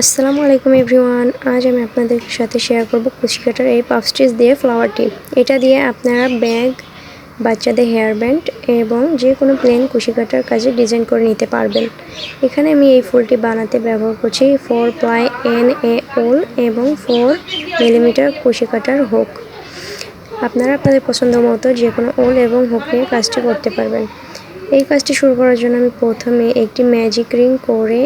আসসালামু আলাইকুম এভরিওয়ান। আজ আমি আপনাদের সাথে শেয়ার করব কুচি কাটার এই পাফ স্টিচ দিয়ে ফ্লাওয়ার টিপ। এটা দিয়ে আপনারা ব্যাগ, বাচ্চাদের হেয়ার ব্যান্ড এবং যে কোনো প্লেন কুচি কাটার কাজে ডিজাইন করে নিতে পারবেন। এখানে আমি এই ফুলটি বানাতে ব্যবহার করছি 4 প্লাই NA উল এবং 4 মিলিমিটার কুচি কাটার হুক। আপনারা আপনাদের পছন্দ মতো যে কোনো উল এবং হুক নিয়ে কাজটি করতে পারবেন। এই কাজটি শুরু করার জন্য আমি প্রথমে একটি ম্যাজিক রিং করে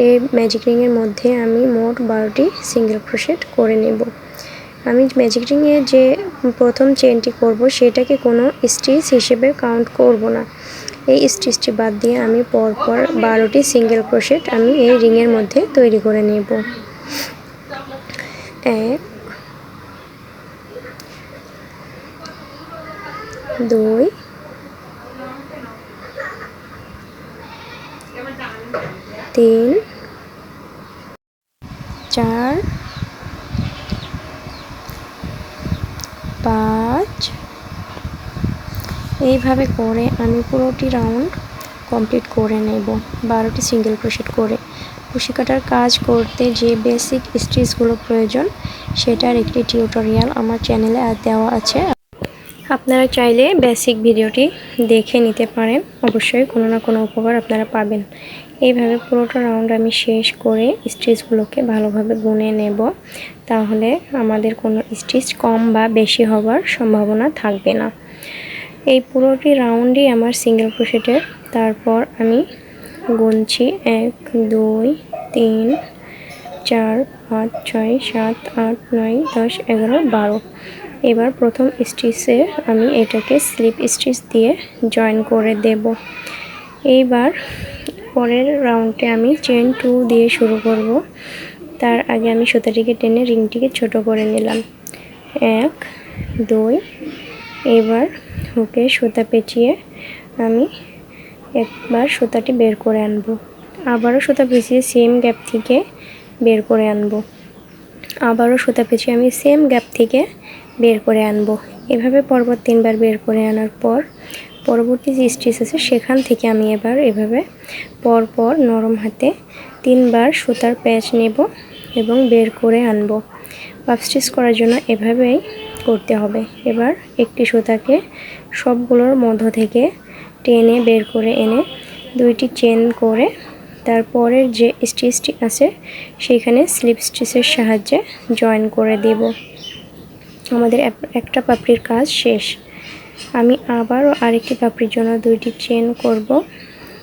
এই ম্যাজিক রিংয়ের মধ্যে আমি মোট 12টি সিঙ্গেল ক্রোশেট করে নেব। আমি ম্যাজিক রিংয়ে যে প্রথম চেনটি করব সেটাকে কোনো স্টিচ হিসেবে কাউন্ট করব না। এই স্টিচটি বাদ দিয়ে আমি পরপর 12টি সিঙ্গেল ক্রোশেট আমি এই রিংয়ের মধ্যে তৈরি করে নেব। 1 2 3 4 5 এইভাবে করে আমি পুরোটি রাউন্ড কমপ্লিট করে নেব 12টি সিঙ্গেল ক্রোশেট করে। কুশি কাটার কাজ করতে যে বেসিক স্টিচগুলো প্রয়োজন সেটার একটি টিউটোরিয়াল আমার চ্যানেলে দেওয়া আছে, আপনারা চাইলে বেসিক ভিডিওটি দেখে নিতে পারেন। অবশ্যই কোনো না কোনো উপকার আপনারা পাবেন। এইভাবে পুরোটা রাউন্ড আমি শেষ করে স্টিচগুলোকে ভালোভাবে গুনে নেব, তাহলে আমাদের কোনো স্টিচ কম বা বেশি হওয়ার সম্ভাবনা থাকবে না। এই পুরোটি রাউন্ডই আমার সিঙ্গেল ক্রোশেটের। তারপর আমি গুনছি 1 2 3 4 5 6 7 8 9 10 11 12। এবার প্রথম স্টিচে আমি এটাকে স্লিপ স্টিচ দিয়ে জয়েন করে দেব। এইবার পরের রাউন্ডে আমি চেন 2 দিয়ে শুরু করব। তার আগে আমি সুতাটিকে টেনে রিংটিকে ছোট করে নিলাম। 1 2। এবার হুকে সুতা পেঁচিয়ে আমি একবার সুতাটি বের করে আনব, আবারও সুতা পেঁচিয়ে সেম গ্যাপ থেকে বের করে আনব, আবারও সুতা পেঁচিয়ে আমি সেম গ্যাপ থেকে বের করে আনব। এভাবে পরপর 3বার বের করে আনার পর পরবর্তী যে স্টিচ আছে সেখান থেকে আমি এবার এভাবে পরপর নরম হাতে 3বার সুতার প্যাচ নেব এবং বের করে আনব। পাফ স্টিচ করার জন্য এভাবেই করতে হবে। এবার একটি সুতাকে সবগুলোর মধ্য থেকে টেনে বের করে এনে 2টি চেন করে তারপরের যে স্টিচটি আছে সেইখানে স্লিপ স্টিচের সাহায্যে জয়েন করে দেব। আমাদের একটা পাপড়ির কাজ শেষ। আমি আবারও আরেকটি পাপড়ির জন্য 2টি চেন করব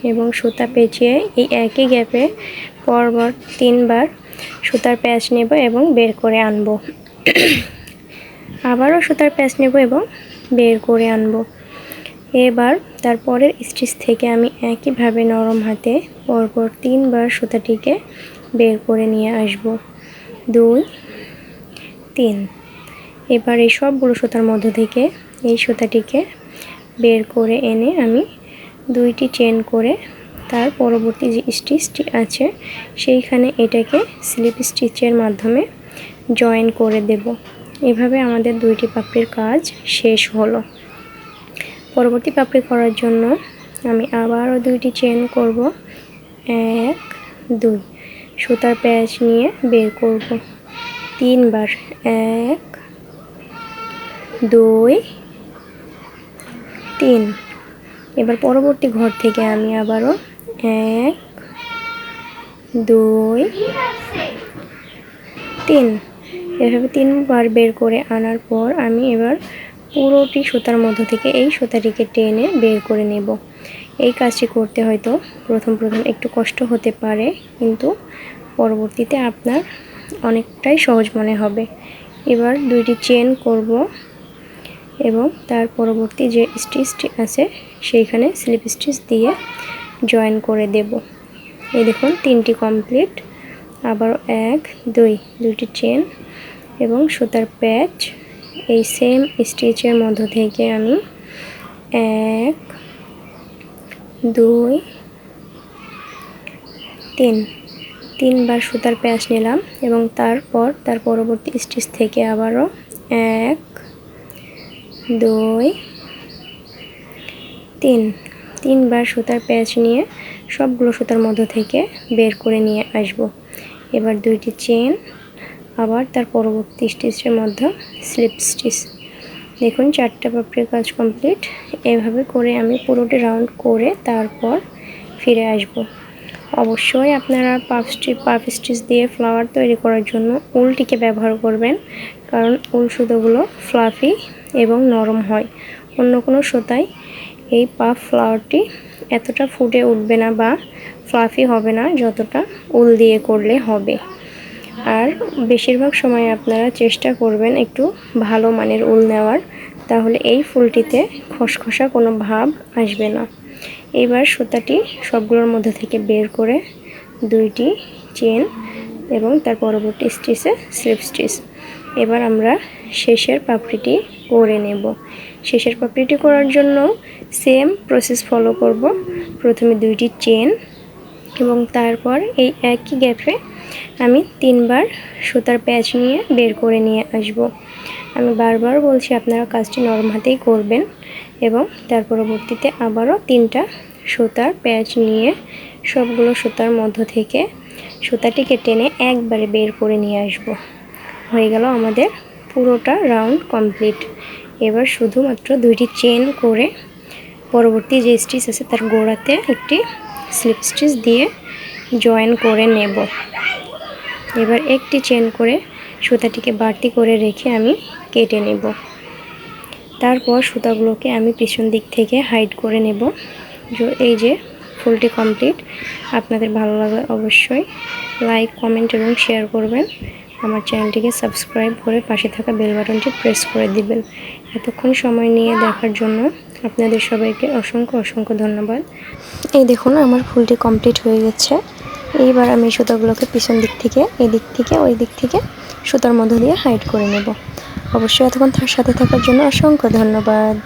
এবং সুতা পেঁচিয়ে এই একই গ্যাপে পরপর 3বার সুতার প্যাচ নেব এবং বের করে আনব। আবারও সুতার প্যাচ নেব এবং বের করে আনব। এবার তারপরের স্টিচ থেকে আমি একইভাবে নরম হাতে পরপর 3বার সুতাটিকে বের করে নিয়ে আসব। 2 3। এবার এই সবগুলো সুতার মধ্য থেকে এই সুতাটিকে বের করে এনে আমি 2টি চেন করে তার পরবর্তী যে স্টিচটি আছে সেইখানে এটাকে স্লিপ স্টিচের মাধ্যমে জয়েন করে দেব। এভাবে আমাদের 2টি পাপড়ির কাজ শেষ হলো। পরবর্তী পাপড়ি করার জন্য আমি আবারও 2টি চেন করব। 1 2। সুতার প্যাচ নিয়ে বের করব 3বার। 1 2 3। এবার পরবর্তী ঘর থেকে আমি আবারও 1 2 3 এভাবে 3বার বের করে আনার পর আমি এবার পুরোটি সুতার মধ্য থেকে এই সুতাটিকে টেনে বের করে নেব। এই কাজটি করতে হয়তো প্রথম একটু কষ্ট হতে পারে, কিন্তু পরবর্তীতে আপনার অনেকটাই সহজ মনে হবে। এবার 2টি চেন করব এবং তার পরবর্তী যে স্টিচটি আছে সেইখানে স্লিপ স্টিচ দিয়ে জয়েন করে দেব। এই দেখুন 3টি কমপ্লিট। আবার 1 2 2টি চেন এবং সুতার প্যাচ এই সেম স্টিচের মধ্য থেকে আমি 1 2 3 3বার সুতার প্যাচ নিলাম এবং তারপর তার পরবর্তী স্টিচ থেকে আবারও 1 2 3 3বার সুতার প্যাচ নিয়ে সবগুলো সুতার মধ্য থেকে বের করে নিয়ে আসব। এবার 2টি চেন, আবার তার পরবর্তী স্টিচের মধ্যে স্লিপ স্টিচ। দেখুন 4টা পাপড়ির কাজ কমপ্লিট। এভাবে করে আমি পুরোটি রাউন্ড করে তারপর ফিরে আসব। অবশ্যই আপনারা পাফ স্টিচ দিয়ে ফ্লাওয়ার তৈরি করার জন্য উলটিকে ব্যবহার করবেন, কারণ উল সুতোগুলো ফ্লাফি এবং নরম হয়। অন্য কোনো সুতায় এই পাফ ফ্লাওয়ারটি এতটা ফুটে উঠবে না বা ফ্লাফি হবে না যতটা উল দিয়ে করলে হবে। আর বেশিরভাগ সময় আপনারা চেষ্টা করবেন একটু ভালো মানের উল নেওয়ার, তাহলে এই ফুলটিতে খসখসা কোনো ভাব আসবে না। এবার সুতাটি সবগুলোর মধ্যে থেকে বের করে 2টি চেন এবং তার পরবর্তী স্টিচে স্লিপ স্টিচ। এবার আমরা শেষের পাপড়িটি করে নেব। শেষের পাপড়িটি করার জন্য সেম প্রসেস ফলো করব। প্রথমে 2টি চেন এবং তারপর এই একই গ্যাপে আমি 3বার সুতার প্যাচ নিয়ে বের করে নিয়ে আসব। আমি বারবার বলছি আপনারা কাজটি নরম হাতেই করবেন এবং তার পরবর্তীতে আবারও 3টা সুতার প্যাচ নিয়ে সবগুলো সুতার মধ্য থেকে সুতাটিকে টেনে একবারে বের করে নিয়ে আসব। হয়ে গেল আমাদের পুরোটা রাউন্ড কমপ্লিট। এবার শুধুমাত্র 2টি চেন করে পরবর্তী যে স্টিচ আছে তার গোড়াতে একটি স্লিপ স্টিচ দিয়ে জয়েন করে নেব। এবার একটি চেন করে সুতাটিকে বাড়তি করে রেখে আমি কেটে নেব। তারপর সুতাগুলোকে আমি পিছন দিক থেকে হাইড করে নেব। এই যে ফুলটি কমপ্লিট। আপনাদের ভালো লাগলে অবশ্যই লাইক, কমেন্ট এবং শেয়ার করবেন। আমার চ্যানেলটিকে সাবস্ক্রাইব করে পাশে থাকা বেল বাটনটি প্রেস করে দিবেন। এতক্ষণ সময় নিয়ে দেখার জন্য আপনাদের সবাইকে অসংখ্য ধন্যবাদ। এই দেখুন আমার ফুলটি কমপ্লিট হয়ে গেছে। এইবার আমি সুতাগুলোকে পিছন দিক থেকে এদিক থেকে ওই দিক থেকে সুতার মধ্য দিয়ে হাইড করে নেব। অবশ্যই এতক্ষণ সাথে থাকার জন্য অসংখ্য ধন্যবাদ।